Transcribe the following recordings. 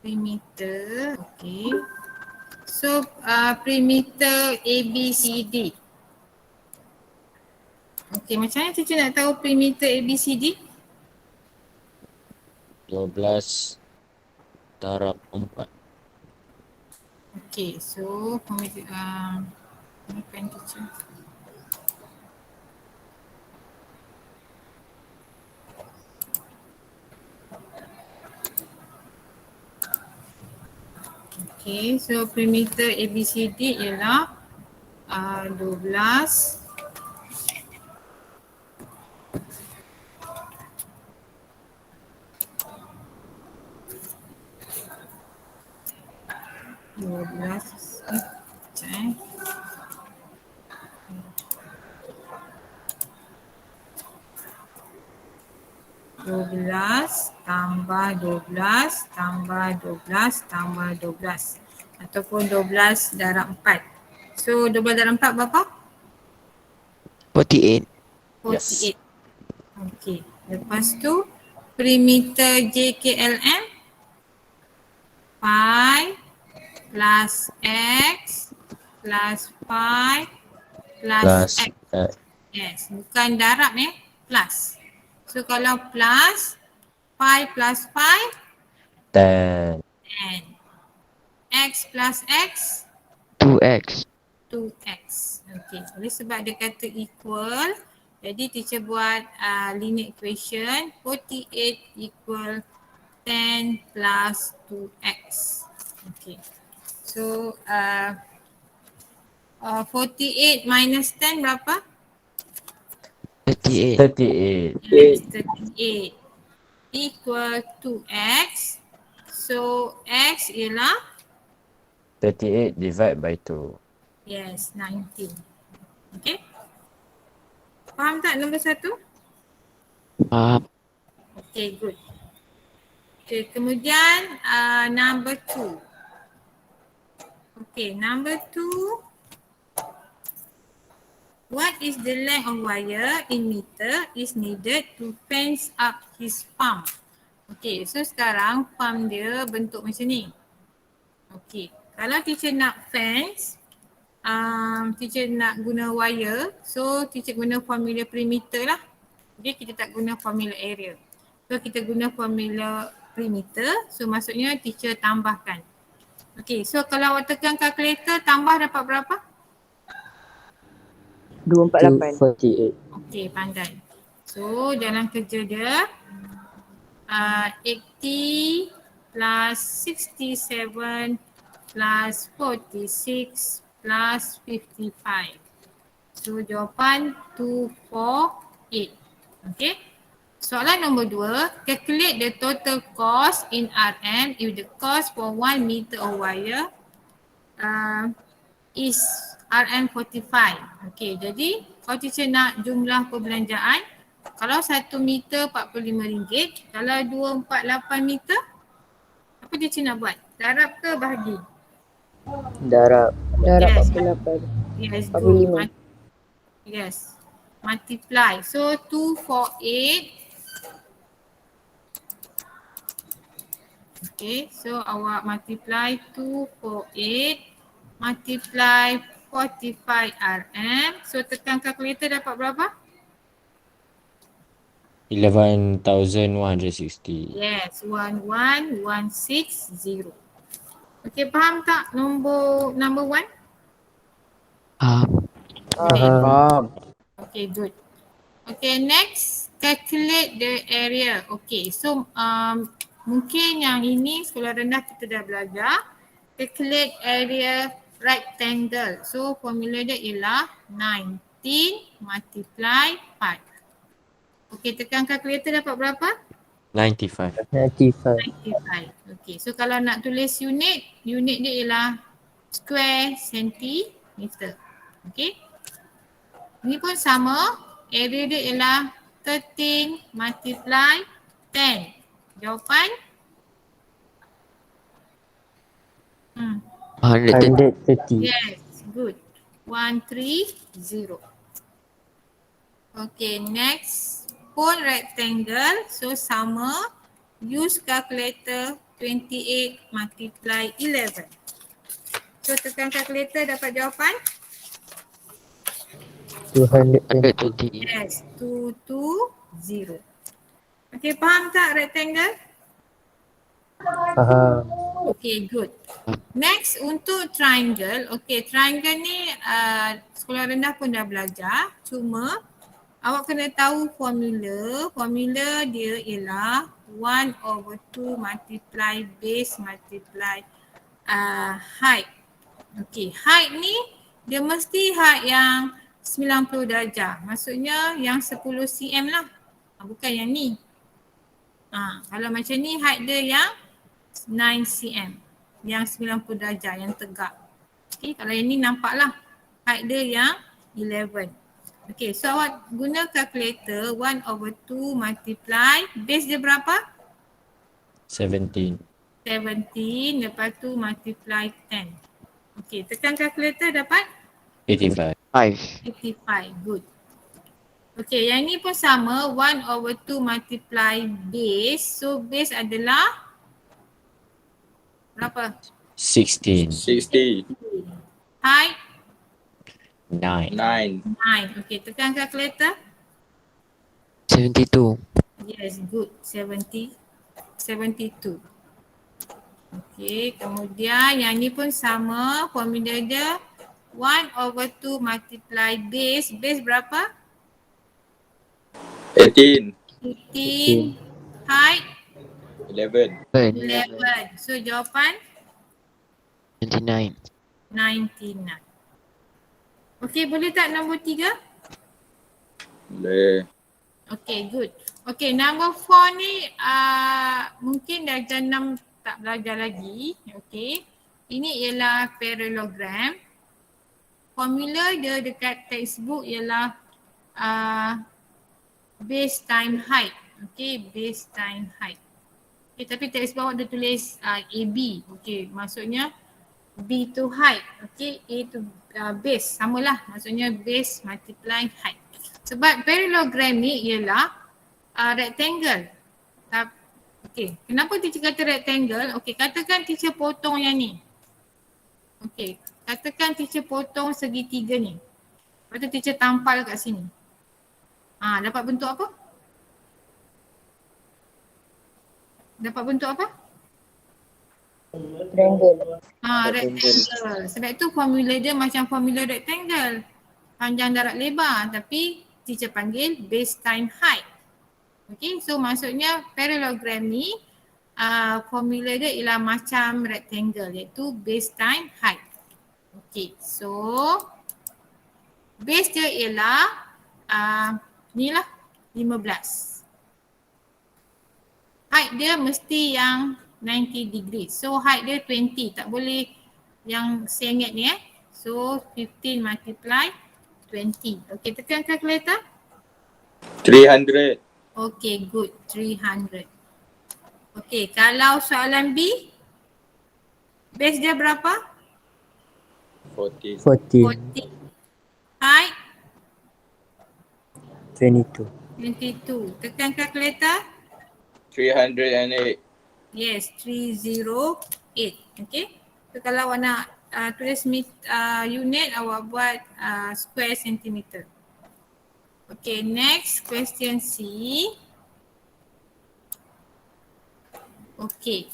Perimeter, okay. So perimeter ABCD. Okay, macam mana teacher nak tahu perimeter ABCD? 12 darab 4. Okay, so ini pen teacher. Okay, so perimeter ABCD ialah 12 sekejap. 12 tambah 12 tambah 12 tambah 12 ataupun 12 darab 4. So 12 darab 4 berapa? 48. 48. Okey. Lepas tu perimeter JKLM pi plus x plus pi plus Plus x. Yes, bukan darab plus. So kalau plus pi plus pi 10. 10. X plus x 2x. 2x. Okay, oleh sebab dia kata equal, jadi teacher buat linear equation 48 equal 10 plus 2x. Okay, so 48 minus 10 berapa? 38. 38. Yes, 38 equal 2x. So x ialah 38 divide by 2. yes 19. Okay, faham tak nombor 1? Faham. Okay, good. Okay, kemudian number 2. Okay, number 2. What is the length of wire in meter is needed to fence up his farm? Okay, so sekarang farm dia bentuk macam ni. Okay, kalau teacher nak fence, teacher nak guna wire, so teacher guna formula perimeter lah. Okay, kita tak guna formula area. So kita guna formula perimeter, so maksudnya teacher tambahkan. Okay, so kalau awak tekan kalkulator tambah dapat berapa? 248. 48. Okay, pandai. So dalam kerja dia 80 plus 67 plus 46 plus 55. So jawapan 248. Okay. Soalan nombor 2, calculate the total cost in RM if the cost for 1 meter of wire is RM45. Okay, jadi kalau teacher nak jumlah perbelanjaan, kalau 1 meter RM45, kalau 248 meter, apa teacher nak buat? Darab ke bahagi? Darab Yes. 48. Yes, 45. Yes, multiply. So 248. Okay, so awak multiply 248 multiply 45 RM. So tekan kalkulator dapat berapa? 11,160. Yes, 11160. Okay, faham tak number 1? Faham. Faham. Okay, good. Okay, next calculate the area. Okay, so mungkin yang ini sekolah rendah kita dah belajar. Calculate area rectangle. So formula dia ialah 19 multiply 5. Okay, tekan kalkulator dapat berapa? 95. 95. 95. Okay, so kalau nak tulis unit dia ialah square centimeter. Okay. Ini pun sama, area dia ialah 13 multiply 10. Jawapan? 130. 130. Yes, good. 130. Okay, next. Pun rectangle, so sama. Use calculator 28 multiply 11. So tekan kalkulator dapat jawapan? 220. 120. Yes, 220. Okay, faham tak rectangle? Faham. Okay, good. Next untuk triangle. Okay, triangle ni sekolah rendah pun dah belajar. Cuma awak kena tahu formula. Formula dia ialah 1/2 multiply base multiply height. Okay, height ni dia mesti height yang 90 darjah. Maksudnya yang 10 cm lah. Bukan yang ni. Kalau macam ni height dia yang 9 cm. Yang 90 darjah yang tegak. Okay, kalau yang ni nampaklah height dia yang 11. Okay, so awak guna calculator 1/2 multiply base dia berapa? 17. 17, lepas tu multiply 10. Okay, tekan calculator dapat 85. 5. 85, good. Okay, yang ni pun sama 1/2 multiply base. So base adalah berapa? 16. 60. Height 9. 9. 9. Okay, tekan calculator. 72. Yes, good. 72. Okay, kemudian yang ni pun sama. Formula dia 1/2 multiply base. Base berapa? 18. 15. Height 11. 11. So jawapan 99. 99. Okay, boleh tak nombor 3? Boleh. Okay, good. Okay, number 4 ni mungkin darjah 6 tak belajar lagi. Okay. Ini ialah parallelogram. Formula dia dekat textbook ialah base time height. Okay, base time height. Okay, tapi textbook awak dia tulis AB. Okay, maksudnya B to height. Okay, A to base. Samalah, maksudnya base multiply height. Sebab parallelogram ni ialah rectangle. Okay, kenapa teacher kata rectangle? Okay, katakan teacher potong yang ni. Okay, katakan teacher potong segitiga ni. Lepas tu teacher tampal kat sini. Dapat bentuk apa? Dapat bentuk apa? Triangle. Rectangle. Sebab itu formula dia macam formula rectangle. Panjang darab lebar, tapi teacher panggil base time height. Okay, so maksudnya parallelogram ni formula dia ialah macam rectangle, iaitu base time height. Okay, so base dia ialah ni lah 15. Height dia mesti yang 90 degree. So height dia 20, tak boleh yang sengit ni So 15 multiply 20. Okay, tekan calculator. 300. Okay, good. 300. Okay, kalau soalan B, base dia berapa? 40. 14. 40. Height 22. 22. Tekan calculator. 308. Yes, 308. Okay. So kalau awak nak tulis unit, awak buat square centimeter. Okay, next question C. Okay.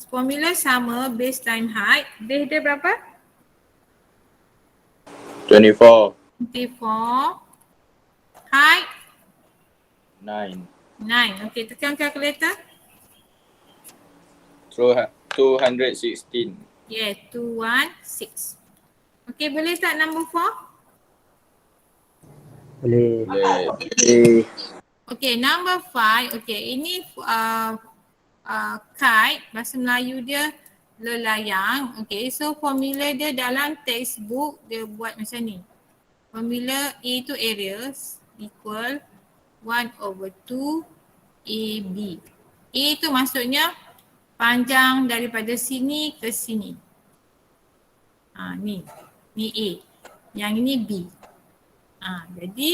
Formula sama, base time height. Base dia berapa? 24. 24. Height 9. 9. Okay, tekan calculator. 216. Yeah, 216. Okay, boleh tak number 4? Boleh. Boleh. Okay, number 5. Okay, ini kite, bahasa Melayu dia lelayang. Okay, so formula dia dalam textbook dia buat macam ni. Formula A to areas equal 1/2 AB. A tu maksudnya panjang daripada sini ke sini. Ni A. Yang ini B. Jadi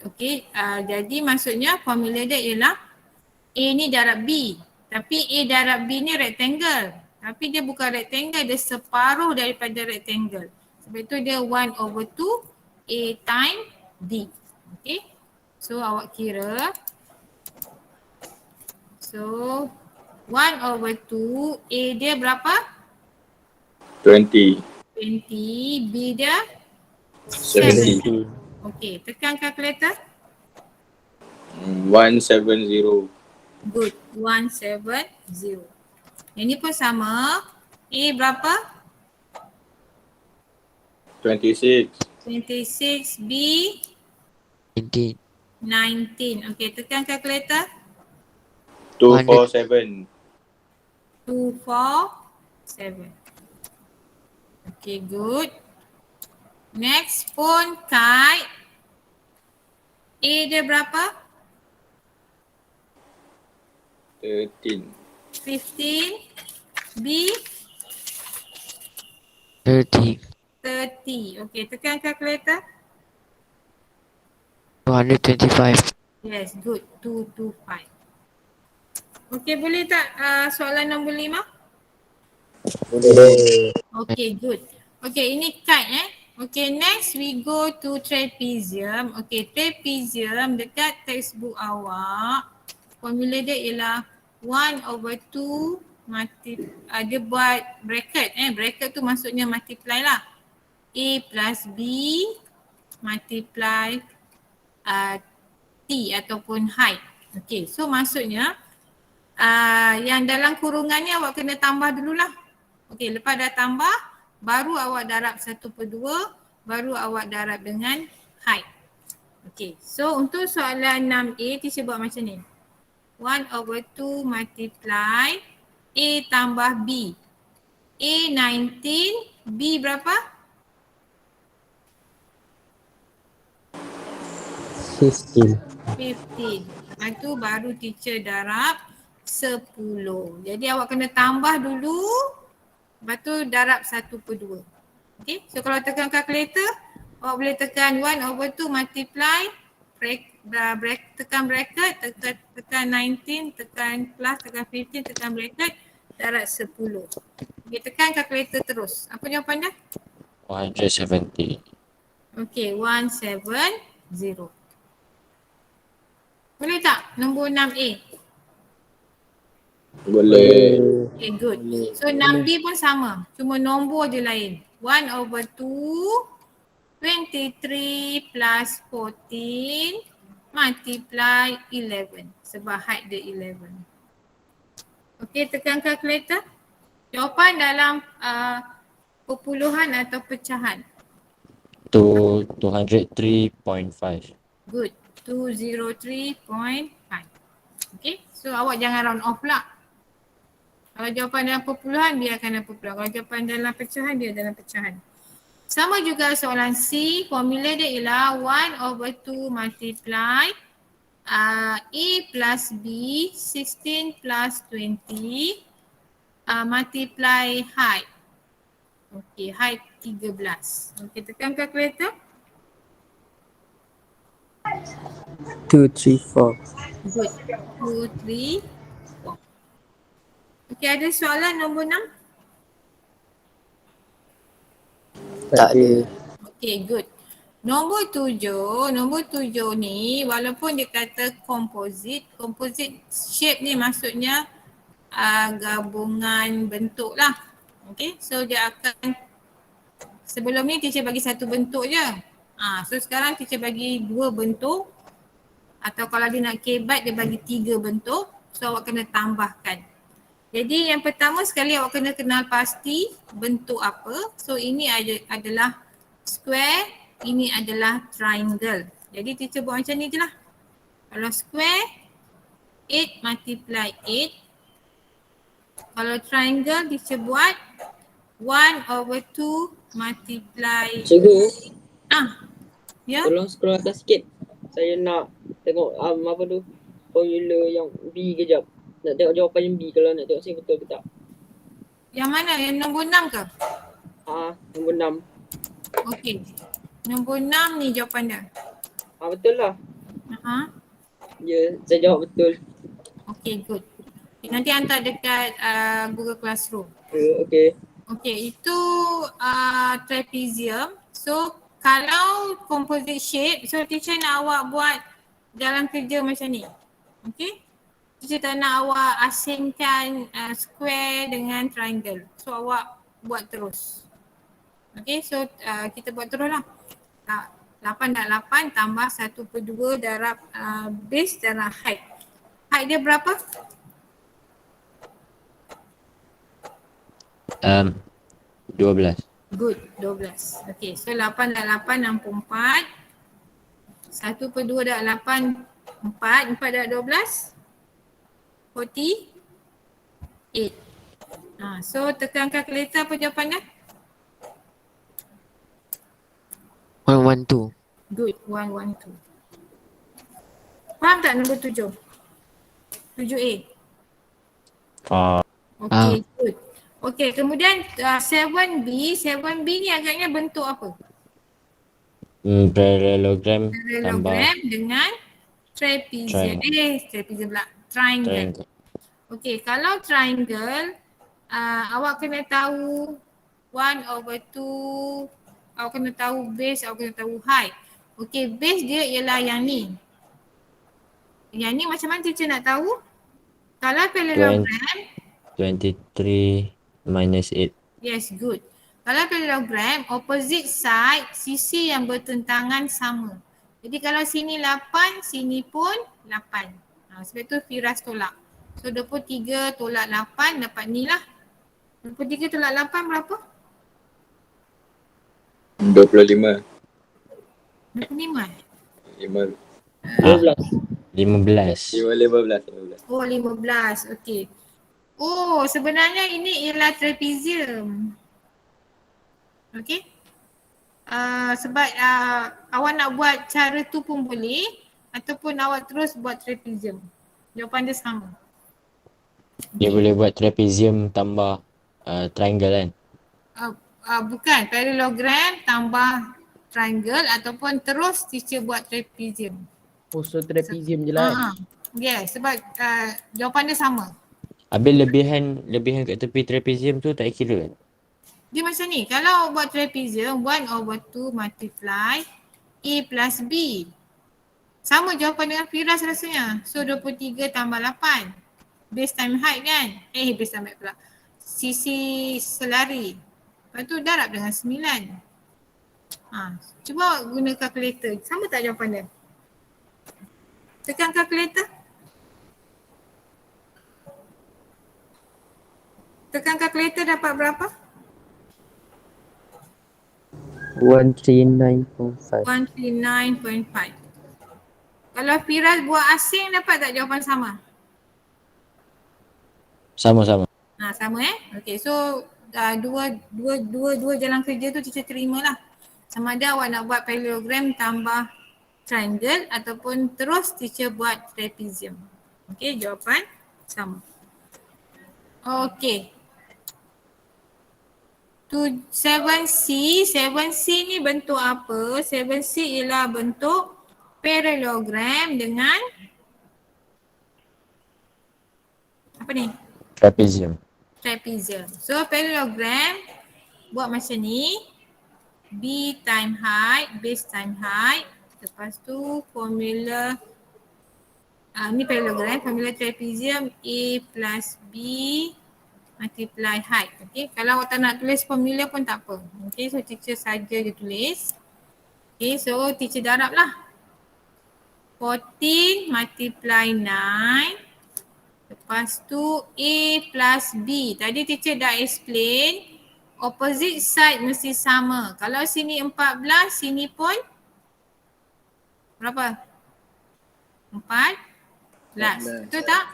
okey, jadi maksudnya formula dia ialah A ni darab B. Tapi A darab B ni rectangle. Tapi dia bukan rectangle, dia separuh daripada rectangle. Sebab itu dia 1/2 A time B. Okay. So awak kira. So 1/2 A dia berapa? 20. 20. B dia 70. Okay, tekan kalkulator. 170. Good, 170. Yang ni pun sama. A berapa? 26. 26. B 19. 19. Okay, tekan kalkulator. 247. 247. Okay, good. Next pun kite. A dia berapa? 13. 15. B 30. 30. Okay, tekan kalkulator. 225. Yes, good. 225. Okay, boleh tak soalan nombor 5? Boleh. Okay, good. Okay, ini kite Okay, next we go to trapezium. Okay, trapezium dekat textbook awak. Formula dia ialah 1/2 dia buat bracket bracket tu maksudnya multiply lah. A plus B multiply T ataupun height. Okay, so maksudnya yang dalam kurungan ni awak kena tambah dululah. Okay, lepas dah tambah, baru awak darab 1/2, baru awak darab dengan height. Okay, so untuk soalan 6A, teacher buat macam ni. 1/2 multiply A tambah B. A 19, B berapa? 15. 15. Lepas tu baru teacher darab 10. Jadi awak kena tambah dulu, lepas tu darab 1/2. Okay, so kalau tekan calculator, awak boleh tekan 1/2 multiply, tekan bracket, tekan 19, tekan plus, tekan 15, tekan bracket, darab 10. Okay, tekan calculator terus. Apa jawapan dia? 170. Okay, 170. Boleh tak nombor 6A? Boleh. Okay, good. So 6B pun sama, cuma nombor je lain. 1/2 23 plus 14 multiply 11 sebab height dia 11. Okay, tekan calculator. Jawapan dalam perpuluhan atau pecahan. 203.5. Good. 203.5. Okay, so awak jangan round off lah. Kalau jawapan dalam perpuluhan, biarkan dalam perpuluhan. Kalau jawapan dalam pecahan, dia dalam pecahan. Sama juga soalan C, formula dia ialah 1/2 multiply A plus B 16 plus 20 multiply height. Okay, height 13. Okay, tekan calculator. 234. Good. 2, 3, 4. Okay, ada soalan nombor 6? Tak ada. Okay, good. Nombor 7 ni walaupun dia kata composite shape ni maksudnya gabungan bentuk lah. Okay, so dia akan, sebelum ni teacher bagi satu bentuk je. So sekarang teacher bagi 2 bentuk, atau kalau dia nak kebat dia bagi 3 bentuk. So awak kena tambahkan. Jadi yang pertama sekali awak kena kenal pasti bentuk apa. So ini adalah square, ini adalah triangle. Jadi teacher buat macam ni je lah. Kalau square 8 multiply 8. Kalau triangle teacher buat 1/2 multiply. Cikgu, Ya. tolong scroll atas sikit. Saya nak tengok apa tu, formula yang B kejap. Nak tengok jawapan yang B kalau nak tengok saya betul ke tak. Yang mana? Yang nombor 6 ke? Nombor 6. Okey. Nombor 6 ni jawapan dia. Betul lah. Ha. Ya, saya jawab betul. Okay, good. Nanti hantar dekat Google Classroom. Okay. Okay, itu trapezium. So kalau composite shape, so teacher nak awak buat dalam kerja macam ni. Okay. Teacher tak nak awak asingkan square dengan triangle. So awak buat terus. Okay, so kita buat terus lah. 8 dan 8 tambah 1/2 darab base darab height. Height dia berapa? 12. Good, 12. Okay, so 8 dan 8, 64. 1/2 darab 8, 4. 4 darab 12, 48. So tekan kalkulator apa jawapan dia? 112. Good, 112. Faham tak nombor 7? 7A. Okay, good. Okay, kemudian 7B. 7B ni agaknya bentuk apa? Parallelogram tambah Parallelogram dengan trapezium. Trapezium pula. Triangle. triangle. Okay, kalau triangle, awak kena tahu 1/2. Awak kena tahu base, awak kena tahu height. Okay, base dia ialah yang ni. Yang ni macam mana teacher nak tahu? Kalau parallelogram, 23 minus 8. yes, good. Kalau parallelogram, opposite side, sisi yang bertentangan sama. Jadi kalau sini 8, sini pun 8. Sebab tu Firas tolak. So 23 tolak 8 dapat ni lah. 23 tolak 8 berapa? 25. 25. 12. 15. Oh, 15. Okey. Oh, sebenarnya ini ialah trapezium. Okey. Sebab awak nak buat cara tu pun boleh ataupun awak terus buat trapezium. Jawapan dia sama. Dia boleh buat trapezium tambah triangle kan? Bukan, parallelogram tambah triangle ataupun terus teacher buat trapezium. So trapezium je lah. Yes, sebab jawapan dia sama. Habis lebihan kat tepi trapezium tu tak kira kan? Dia macam ni, kalau buat trapezium 1/2 multiply A plus B. Sama jawapan dengan Firas rasanya. So 23 tambah 8. Base time height kan? Base time height pula. Sisi selari. Lepas tu darab dengan 9. Cuba guna kalkulator. Sama tak jawapan dia? Tekan kalkulator. Tekan kalkulator dapat berapa? 139.5. 139.5. Kalau Firas buat asing dapat tak jawapan sama? Sama-sama. Sama Okay, so dua jalan kerja tu teacher terima lah. Sama ada awak nak buat parallelogram tambah triangle ataupun terus teacher buat trapezium. Okay, jawapan sama. Okay. 7C ni bentuk apa? 7C ialah bentuk parallelogram dengan apa ni? Trapezium. So parallelogram buat macam ni. B time height, base time height. Lepas tu formula ni parallelogram, formula trapezium A plus B multiply height. Okay, kalau awak tak nak tulis formula pun tak apa. Okay, so teacher saja dia tulis. Okay, so teacher darab lah. 14 multiply 9. Lepas tu A plus B. Tadi teacher dah explain opposite side mesti sama. Kalau sini 14, sini pun berapa? 14. Betul tak?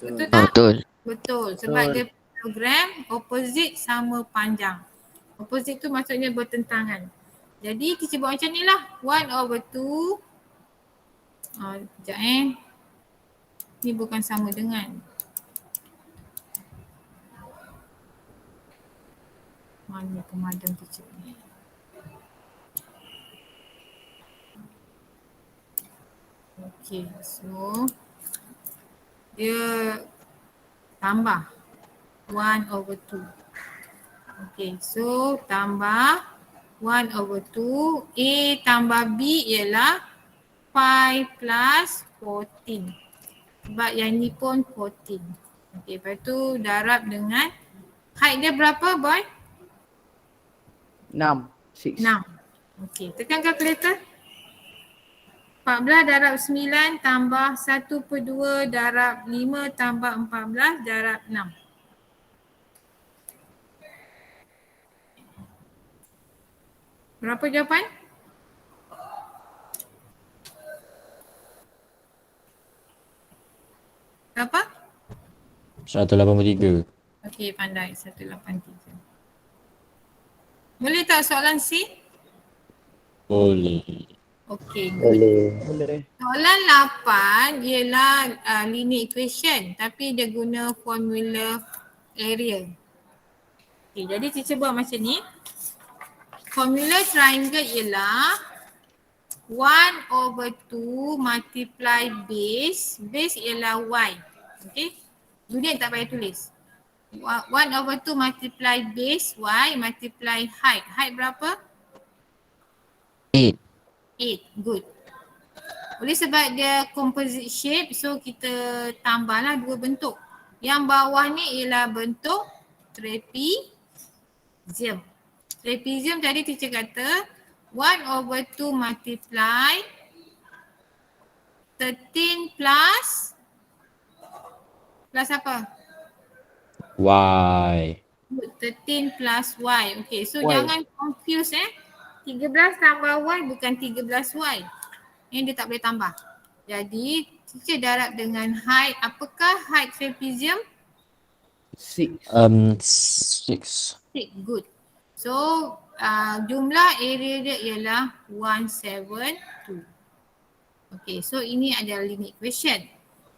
Betul tak? Betul. Betul. Sebab dia program opposite sama panjang. Opposite tu maksudnya bertentangan. Jadi teacher buat macam ni lah. 1/2. Sekejap Ni bukan sama dengan. Mana pemadam teacher ni? Okay, so dia tambah 1/2. Okay, so tambah 1/2. A tambah B ialah 5 plus 14. Sebab yang ni pun 14. Okay, lepas tu darab dengan height dia berapa boy? 6. 6. 6. Okay, tekan kalkulator. 14 darab 9 tambah 1/2 darab 5 tambah 14 darab 6. Berapa jawapan? Berapa? 183. Okey, pandai. 183. Boleh tak soalan C? Boleh. Okey, good. Boleh. Boleh. Soalan 8 ialah linear equation tapi dia guna formula area. Okey, jadi teacher buat macam ni. Formula triangle ialah 1/2 multiply base. Base ialah y. Okey. Unit tak payah tulis. 1/2 multiply base y multiply height. Height berapa? 8. 8. Good. Oleh sebab dia composite shape, so kita tambahlah dua bentuk. Yang bawah ni ialah bentuk trapezium. Trapezium tadi teacher kata 1/2 multiply 13 plus apa? Y. 13 plus y. Okay, so Y. jangan confuse 13 tambah y bukan 13y. Yang dia tak boleh tambah. Jadi, teacher darab dengan height. Apakah height trapezium? 6. 6. 6. Good. So, jumlah area dia ialah 172. Okay, so ini adalah linear equation.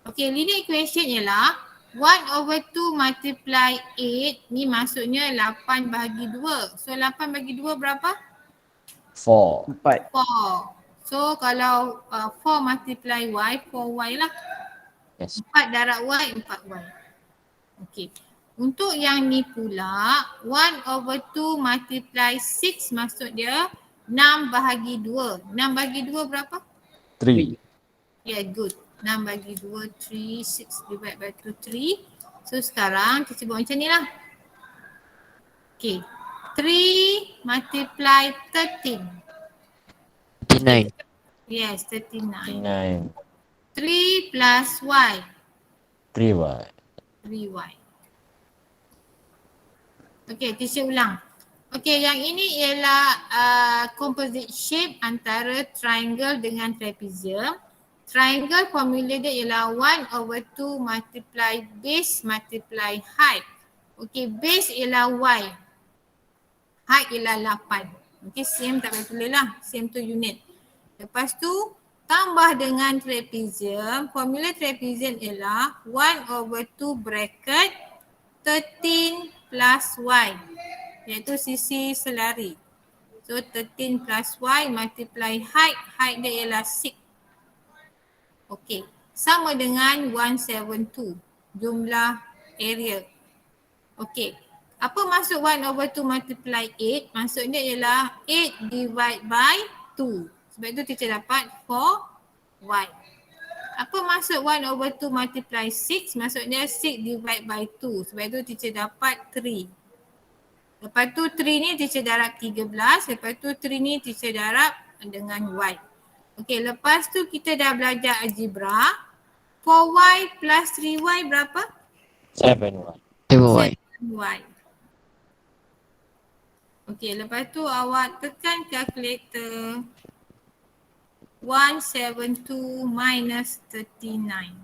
Okay, linear equation ialah 1/2 multiply 8 ni maksudnya 8 bahagi 2. So 8 bahagi 2 berapa? 4. 4. 4. So kalau 4 multiply y, 4y lah. Yes. 4 darab y, 4y. Okay. Untuk yang ni pula 1/2 multiply 6 maksud dia 6 bahagi 2. 6 bahagi 2 berapa? 3. Yeah, good. 6 bagi 2, 3, 6 divide by 2, 3. So sekarang kita buat macam ni lah. Okay. 3 multiply 13. 39. Yes, 39. 9. 3 plus y. 3Y. 3y. Okay, teacher ulang. Okay, yang ini ialah composite shape antara triangle dengan trapezium. Triangle formula dia ialah 1/2 multiply base multiply height. Okay, base ialah y. Height ialah 8. Okay, same tak payah tulis lah. Same tu unit. Lepas tu tambah dengan trapezium. Formula trapezium ialah 1/2 bracket 13 plus y. Iaitu sisi selari. So 13 plus y multiply height. Height dia ialah 6. Okey. Sama dengan 172. Jumlah area. Okey. Apa maksud 1/2 multiply 8? Maksudnya ialah 8 divide by 2. Sebab itu teacher dapat 4y. Apa maksud 1/2 multiply 6? Maksudnya 6 divide by 2. Sebab itu teacher dapat 3. Lepas tu 3 ni teacher darab 13. Lepas tu 3 ni teacher darab dengan y. Okey, lepas tu kita dah belajar algebra. 4y plus 3y berapa? 7Y. 7y. 7y. Okey, lepas tu awak tekan calculator. 172 minus 39.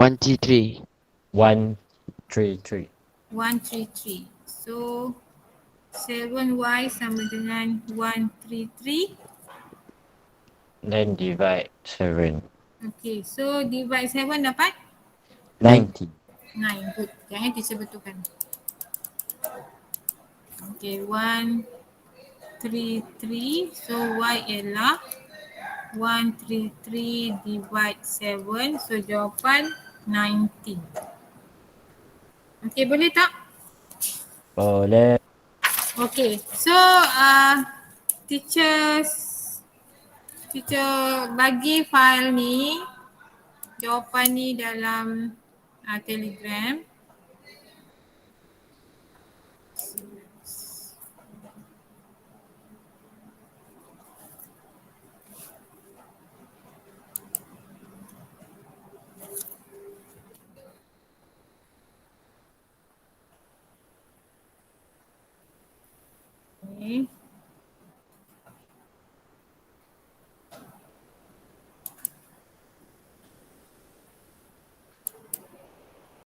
133. 133. 133. So 7y sama dengan 133. Then divide 7. Okay, so divide 7 dapat 90. 9. Good. Jangan teacher betulkan. Okay, 133. So y ialah 133 divide 7. So jawapan 19. Okay, boleh tak? Boleh. Okay, so teacher bagi file ni, jawapan ni dalam Telegram. Okay.